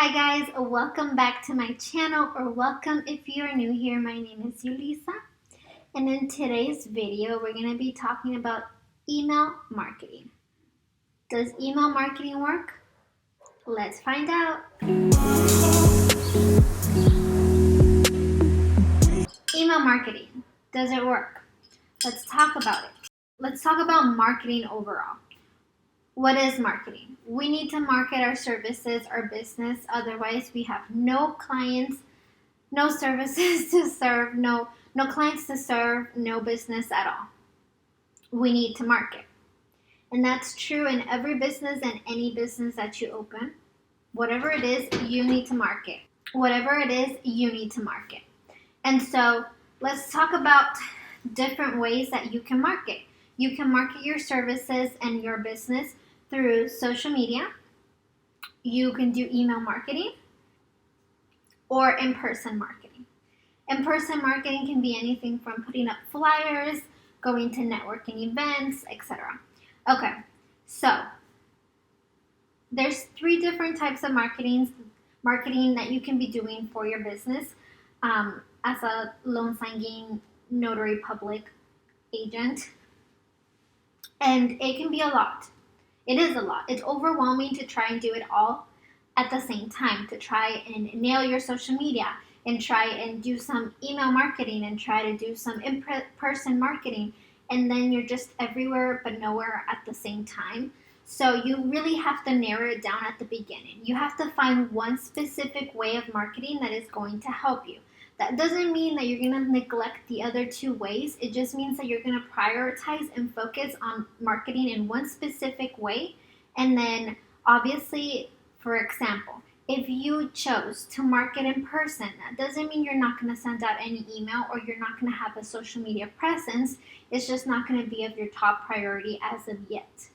Hi guys, welcome back to my channel, or welcome if you're new here. My name is Yulisa, and in today's video we're going to be talking about email marketing. Does email marketing work? Let's find out. Email marketing, does it work? Let's talk about it. Let's talk about marketing overall. What is marketing? We need to market our services, our business, otherwise we have no clients, no services to serve, no clients to serve, no business at all. We need to market. And that's true in every business and any business that you open. Whatever it is, you need to market. Whatever it is, you need to market. And so let's talk about different ways that you can market. You can market your services and your business through social media. You can do email marketing or in-person marketing. In-person marketing can be anything from putting up flyers, going to networking events, etc. Okay, so there's 3 different types of marketing that you can be doing for your business as a loan signing notary public agent. And it can be a lot. It is a lot. It's overwhelming to try and do it all at the same time, to try and nail your social media and try and do some email marketing and try to do some in-person marketing, and then you're just everywhere but nowhere at the same time. So you really have to narrow it down at the beginning. You have to find one specific way of marketing that is going to help you. That doesn't mean that you're going to neglect the other 2 ways. It just means that you're going to prioritize and focus on marketing in one specific way. And then obviously, for example, if you chose to market in person, that doesn't mean you're not going to send out any email or you're not going to have a social media presence. It's just not going to be of your top priority as of yet.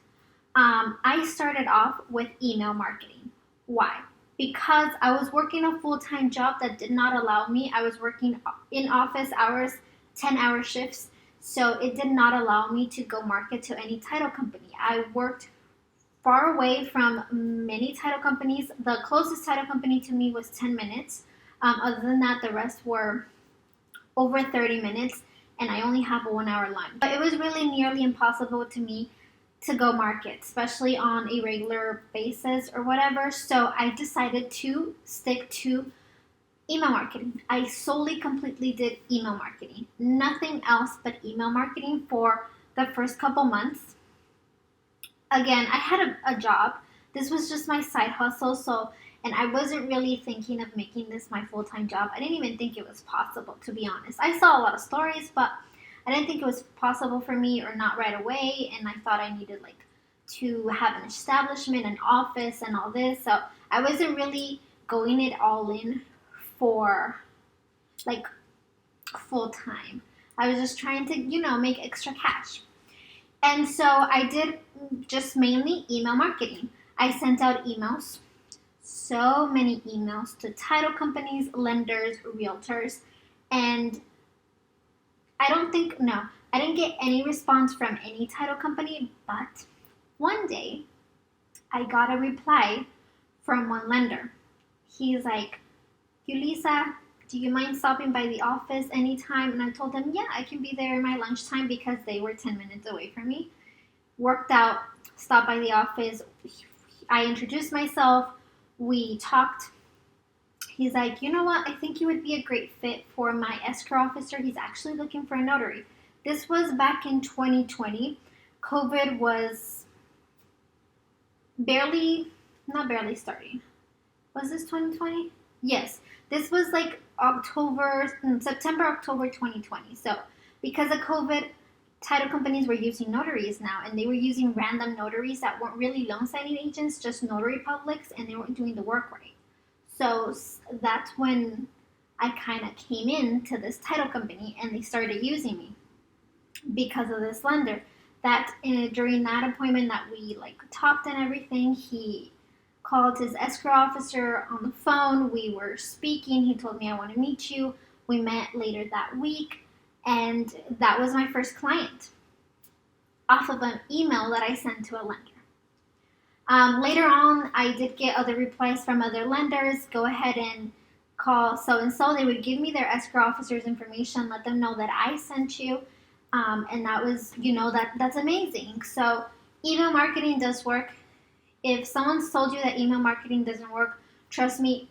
I started off with email marketing. Why? Because I was working a full-time job that did not allow me. I was working in office hours, 10-hour shifts, so it did not allow me to go market to any title company. I worked far away from many title companies. The closest title company to me was 10 minutes. Other than that, the rest were over 30 minutes, and I only have a 1-hour lunch. But it was really nearly impossible to me to go market, especially on a regular basis or whatever. So I decided to stick to email marketing. I solely completely did email marketing. Nothing else but email marketing for the first couple months. Again, I had a job. This was just my side hustle, and I wasn't really thinking of making this my full-time job. I didn't even think it was possible, to be honest. I saw a lot of stories, but I didn't think it was possible for me, or not right away, and I thought I needed to have an establishment, an office, and all this. So I wasn't really going it all in for full time. I was just trying to, make extra cash. And so I did just mainly email marketing. I sent out emails, so many emails to title companies, lenders, realtors, and I didn't get any response from any title company, but one day I got a reply from one lender. He's like, Yulisa, do you mind stopping by the office anytime? And I told him, yeah, I can be there in my lunchtime because they were 10 minutes away from me. Worked out, stopped by the office. I introduced myself. We talked. He's like, you know what? I think you would be a great fit for my escrow officer. He's actually looking for a notary. This was back in 2020. COVID was not barely starting. Was this 2020? Yes. This was September, October 2020. So because of COVID, title companies were using notaries now, and they were using random notaries that weren't really loan signing agents, just notary publics, and they weren't doing the work right. So that's when I kind of came into this title company, and they started using me because of this lender. During that appointment that we talked and everything, he called his escrow officer on the phone. We were speaking. He told me, I want to meet you. We met later that week, and that was my first client off of an email that I sent to a lender. Later on, I did get other replies from other lenders. Go ahead and call so and so. They would give me their escrow officer's information, let them know that I sent you, and that was, that's amazing. So email marketing does work. If someone's told you that email marketing doesn't work, trust me,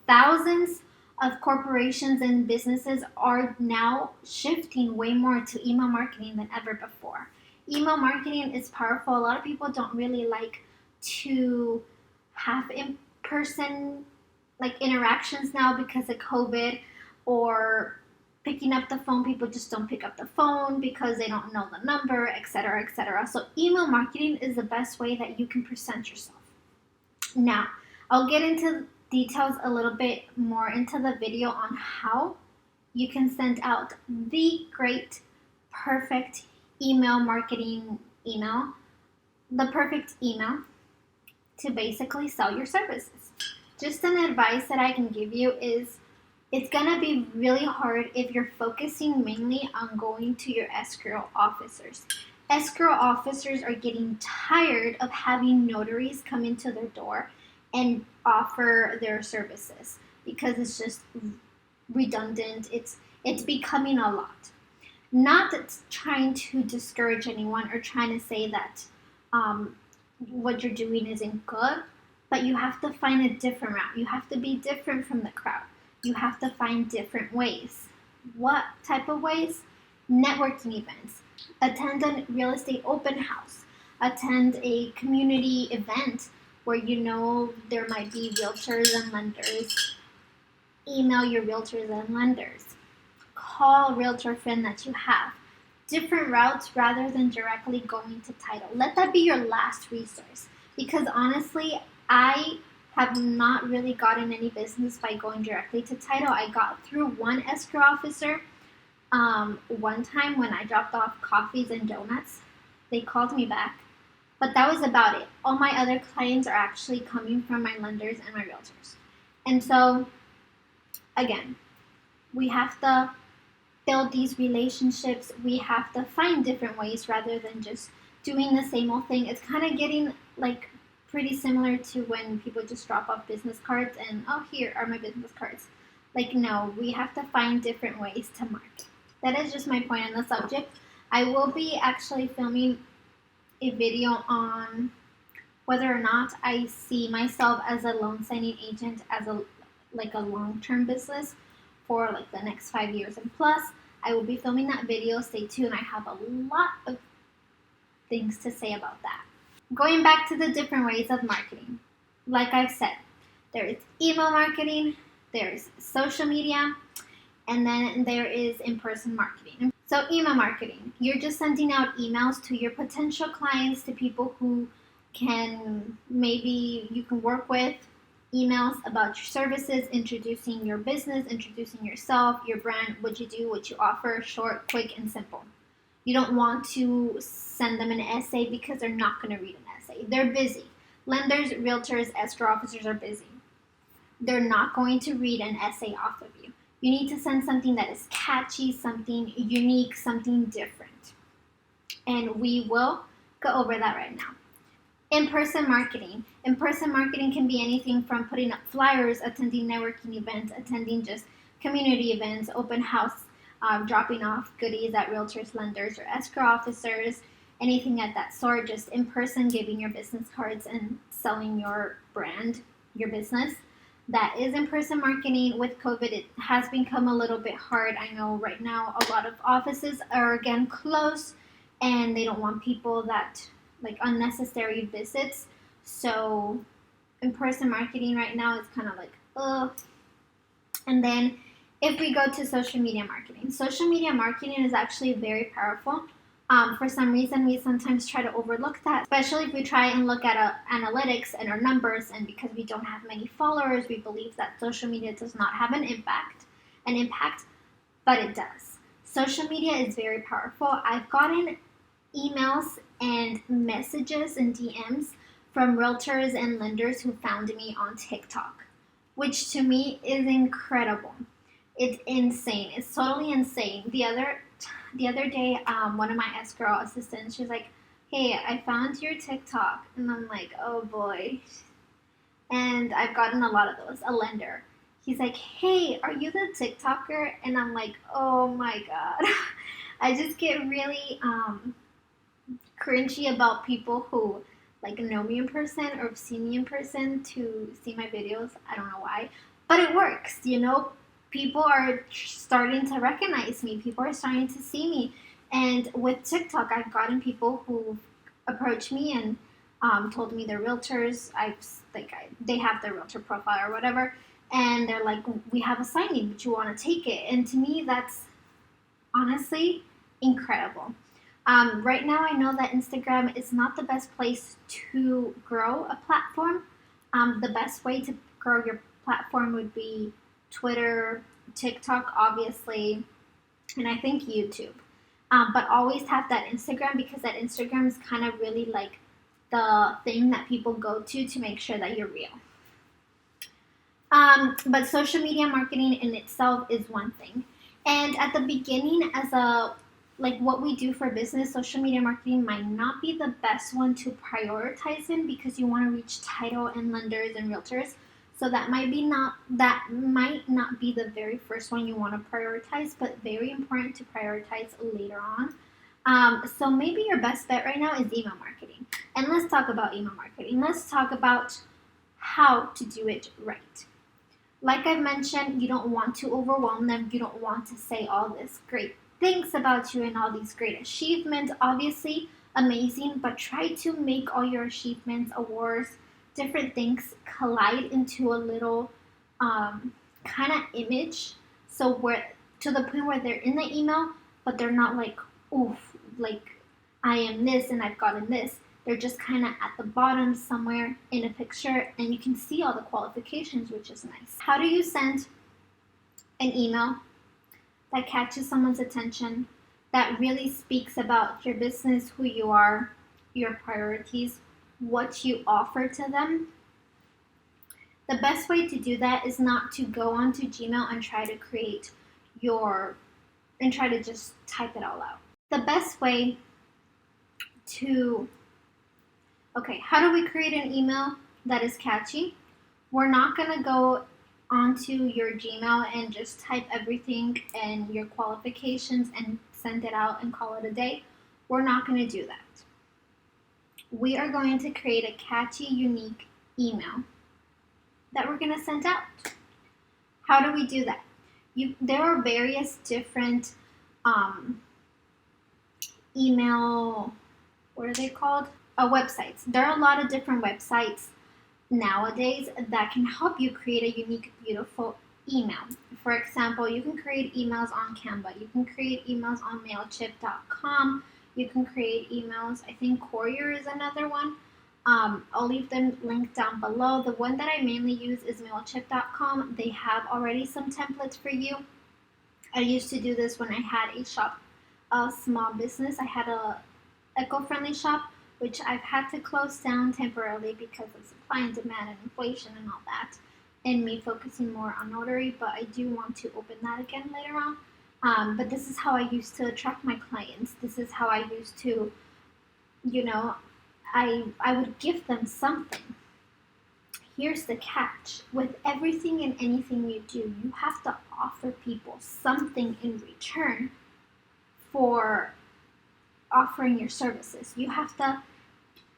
thousands of corporations and businesses are now shifting way more to email marketing than ever before. Email marketing is powerful. A lot of people don't really like to have in-person interactions now because of COVID, or picking up the phone. People just don't pick up the phone because they don't know the number, etc., etc. So email marketing is the best way that you can present yourself. Now, I'll get into details a little bit more into the video on how you can send out the great, perfect email marketing email, the perfect email to basically sell your services. Just an advice that I can give you is it's going to be really hard if you're focusing mainly on going to your escrow officers. Escrow officers are getting tired of having notaries come into their door and offer their services because it's just redundant. It's becoming a lot. Not trying to discourage anyone or trying to say that what you're doing isn't good, but you have to find a different route. You have to be different from the crowd. You have to find different ways. What type of ways? Networking events. Attend a real estate open house. Attend a community event where there might be realtors and lenders. Email your realtors and lenders. Call a realtor friend that you have. Different routes rather than directly going to title. Let that be your last resource, because honestly, I have not really gotten any business by going directly to title. I got through one escrow officer one time when I dropped off coffees and donuts. They called me back, but that was about it. All my other clients are actually coming from my lenders and my realtors. And so, again, we have to build these relationships. We have to find different ways rather than just doing the same old thing. It's kind of getting pretty similar to when people just drop off business cards and, oh, here are my business cards. No, we have to find different ways to market. That is just my point on the subject. I will be actually filming a video on whether or not I see myself as a loan signing agent as a long-term business for the next 5 years and plus. I will be filming that video. Stay tuned. I have a lot of things to say about that. Going back to the different ways of marketing, like I've said, there is email marketing, there is social media, and then there is in-person marketing. So email marketing, you're just sending out emails to your potential clients, to people who maybe you can work with, emails about your services, introducing your business, introducing yourself, your brand, what you do, what you offer, short, quick, and simple. You don't want to send them an essay because they're not going to read an essay. They're busy. Lenders, realtors, escrow officers are busy. They're not going to read an essay off of you. You need to send something that is catchy, something unique, something different. And we will go over that right now. In-person marketing. In-person marketing can be anything from putting up flyers, attending networking events, attending just community events, open house, dropping off goodies at realtors, lenders, or escrow officers, anything of that sort. Just in person, giving your business cards and selling your brand, your business. That is in-person marketing. With COVID, it has become a little bit hard. I know right now a lot of offices are again closed, and they don't want people that unnecessary visits. So in-person marketing right now is kind of ugh. And then if we go to social media marketing is actually very powerful. For some reason, we sometimes try to overlook that, especially if we try and look at analytics and our numbers, and because we don't have many followers, we believe that social media does not have an impact, but it does. Social media is very powerful. I've gotten emails and messages and DMs from realtors and lenders who found me on TikTok, which to me is incredible. It's insane. It's totally insane. The other day, one of my escrow assistants, she's like, hey, I found your TikTok. And I'm like, oh boy. And I've gotten a lot of those. A lender. He's like, hey, are you the TikToker? And I'm like, oh my God. I just get really cringy about people who like know me in person or have seen me in person to see my videos. I don't know why, but it works. People are starting to recognize me. People are starting to see me, and with TikTok, I've gotten people who approach me and told me they're realtors. They have their realtor profile or whatever, and they're like, "We have a signing. Would you want to take it?" And to me, that's honestly incredible. Right now, I know that Instagram is not the best place to grow a platform. The best way to grow your platform would be Twitter, TikTok, obviously, and I think YouTube. But always have that Instagram, because that Instagram is kind of really like the thing that people go to make sure that you're real. But social media marketing in itself is one thing. And at the beginning, what we do for business, social media marketing might not be the best one to prioritize in, because you want to reach title and lenders and realtors. So that might not be the very first one you want to prioritize, but very important to prioritize later on. So maybe your best bet right now is email marketing. And let's talk about email marketing. Let's talk about how to do it right. Like I've mentioned, you don't want to overwhelm them. You don't want to say all this great things about you and all these great achievements. Obviously, amazing, but try to make all your achievements, awards, different things collide into a little kind of image. So to the point where they're in the email, but they're not like, oof, like I am this and I've gotten this. They're just kind of at the bottom somewhere in a picture, and you can see all the qualifications, which is nice. How do you send an email that catches someone's attention, that really speaks about your business, who you are, your priorities, what you offer to them? The best way to do that is not to go onto Gmail and try to just type it all out. The best way to how do we create an email that is catchy? We're not going to go onto your Gmail and just type everything and your qualifications and send it out and call it a day. We're not going to do that. We are going to create a catchy, unique email that we're going to send out. How do we do that? There are various different email, what are they called? Websites. There are a lot of different websites nowadays that can help you create a unique, beautiful email. For example, you can create emails on Canva. You can create emails on Mailchimp.com. You can create emails. I think Courier is another one. I'll leave the link down below. The one that I mainly use is Mailchimp.com. They have already some templates for you. I used to do this when I had a small business. I had a eco-friendly shop, which I've had to close down temporarily because of supply and demand and inflation and all that, and me focusing more on Notary, but I do want to open that again later on. But this is how I used to attract my clients. This is how I used to, I would give them something. Here's the catch. With everything and anything you do, you have to offer people something in return for offering your services.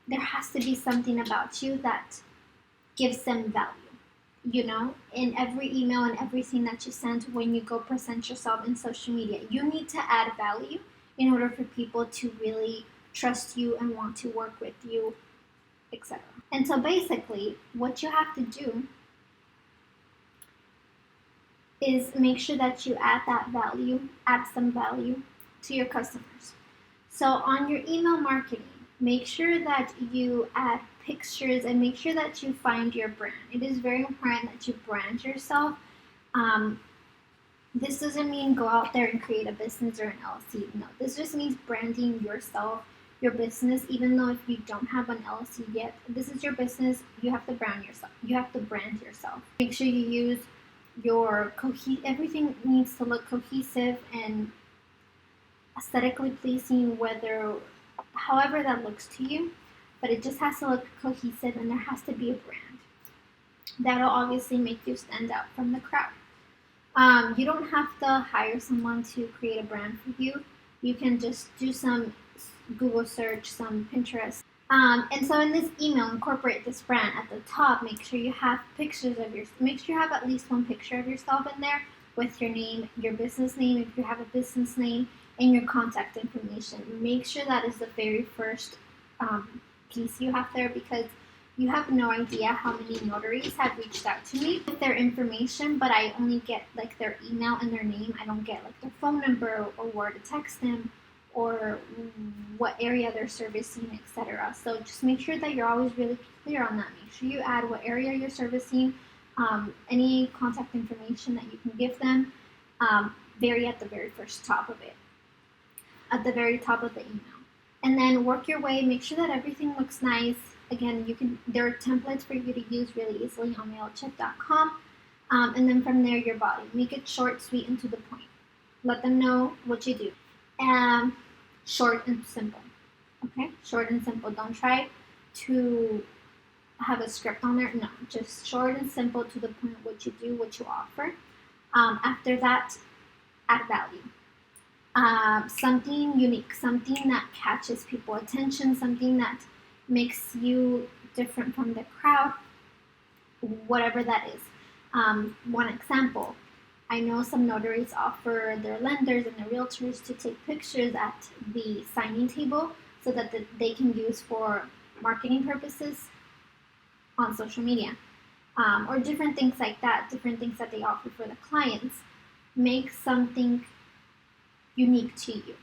There has to be something about you that gives them value. In every email and everything that you send, when you go present yourself in social media, you need to add value in order for people to really trust you and want to work with you, etc. And so basically, what you have to do is make sure that you add some value to your customers. So on your email marketing, make sure that you add pictures and make sure that you find your brand. It is very important that you brand yourself. This doesn't mean go out there and create a business or an LLC. No, this just means branding yourself, your business. Even though if you don't have an LLC yet, this is your business. You have to brand yourself. You have to brand yourself. Make sure you use everything needs to look cohesive and aesthetically pleasing, whether however that looks to you, but it just has to look cohesive, and there has to be a brand. That'll obviously make you stand out from the crowd. You don't have to hire someone to create a brand for you. You can just do some Google search, some Pinterest. And so in this email, incorporate this brand at the top. Make sure you have pictures of make sure you have at least one picture of yourself in there with your name, your business name, if you have a business name, and your contact information. Make sure that is the very first piece you have there, because you have no idea how many notaries have reached out to me with their information, but I only get like their email and their name. I don't get like their phone number or where to text them or what area they're servicing, etc. So just make sure that you're always really clear on that. Make sure you add what area you're servicing, any contact information that you can give them, at the very first top of it, at the very top of the email. And then work your way, make sure that everything looks nice. Again, there are templates for you to use really easily on MailChimp.com. And then from there, your body. Make it short, sweet, and to the point. Let them know what you do. Short and simple. Okay? Short and simple. Don't try to have a script on there. No, just short and simple, to the point, what you do, what you offer. After that, add value. Something unique, something that catches people's attention, something that makes you different from the crowd, whatever that is. One example, I know some notaries offer their lenders and their realtors to take pictures at the signing table so that they can use for marketing purposes on social media, or different things like that, different things that they offer for the clients. Make something unique to you,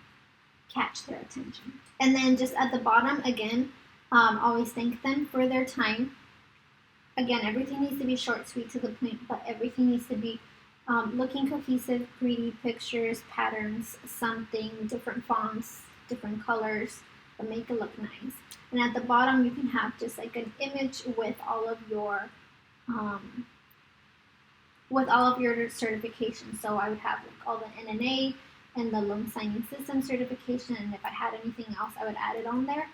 catch their attention. And then just at the bottom, again, always thank them for their time. Again, everything needs to be short, sweet, to the point, but everything needs to be looking cohesive, pretty pictures, patterns, something, different fonts, different colors, but make it look nice. And at the bottom, you can have just like an image with all of your certifications. So I would have like all the NNA and the loan signing system certification, and if I had anything else, I would add it on there.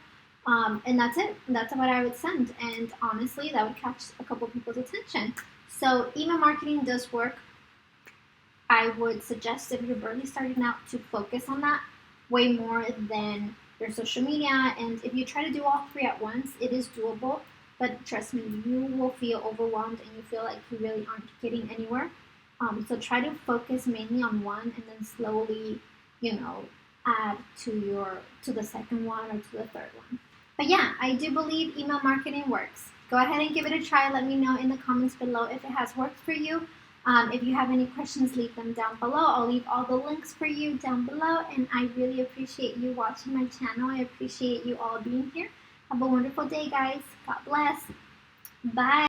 And that's it. That's what I would send. And honestly, that would catch a couple people's attention. So email marketing does work. I would suggest, if you're barely starting out, to focus on that way more than your social media. And if you try to do all three at once, it is doable. But trust me, you will feel overwhelmed and you feel like you really aren't getting anywhere. So try to focus mainly on one, and then slowly, add to the second one or to the third one. But yeah, I do believe email marketing works. Go ahead and give it a try. Let me know in the comments below if it has worked for you. If you have any questions, leave them down below. I'll leave all the links for you down below. And I really appreciate you watching my channel. I appreciate you all being here. Have a wonderful day, guys. God bless. Bye.